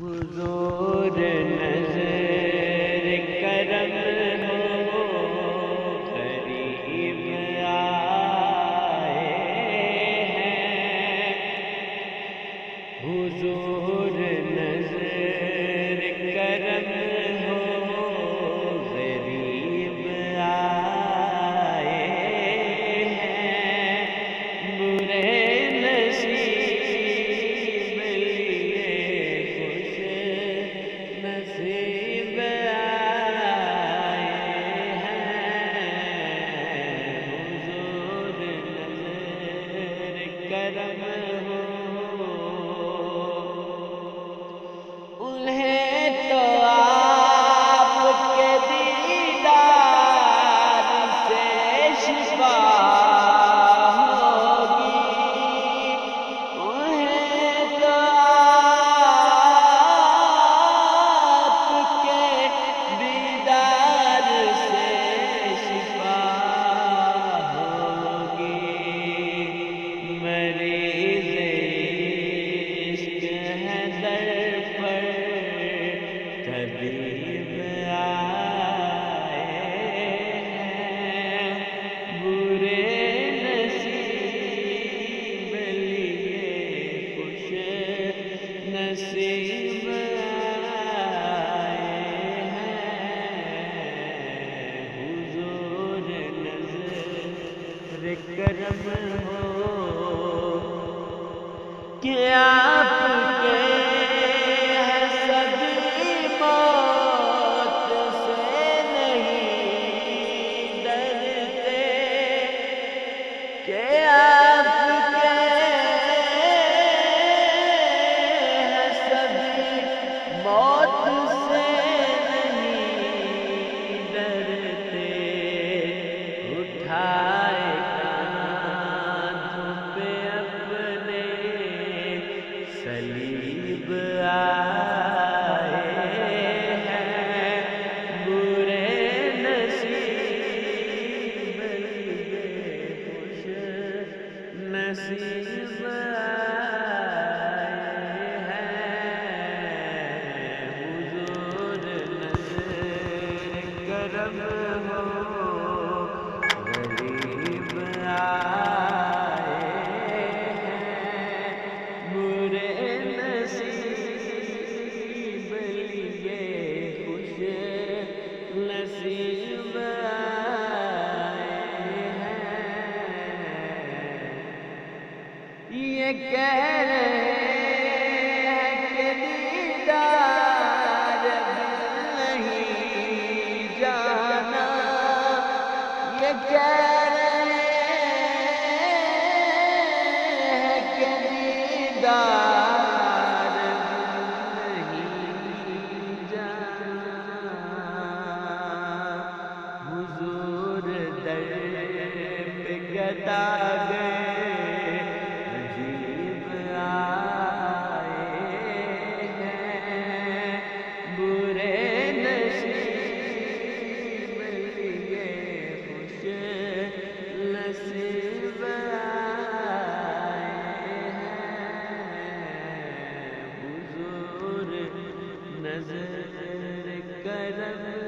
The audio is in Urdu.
حضور نظر کرم ہو قریب آئے ہیں، حضور نظر کرم ہو غریب آئے ہیں، برے نصیب لیے خوش نصیب آئے ہیں، حضور نظر کرم ہو انہیں تو آپ کے دیدار سے شفا ہوگی، انہیں تو آپ کے دیدار سے شفا ہوگی، مریض عشق ہے در پر طبیب آئے ہیں، برے نصیب لیے خوش نصیب آئے ہیں، حضور نظر کرم ہو کہ آپ کے سبھی موت سے نہیں ڈرتے، کہ آپ کے سبھی موت سے نہیں ڈرتے، اٹھائے کاندھوں پہ اپنے صلیب آئے ہیں، برے نصیب لیے خوش نصیب آئے ہیں، حضور نظر کرم ہو غریب آئے ہیں، برے نصیب لیے خوش نصیب آئے ہیں، یہ کہہ رہے ہیں کہ دیدار نہیں جانا، یہ کہہ رہے ہیں کہ دیدار نہیں جانا، حضور در پہ گدا گئے عجیب آئے ہیں، برے نصیب لیے خوش نصیب آئے ہیں، حضور نظر کرم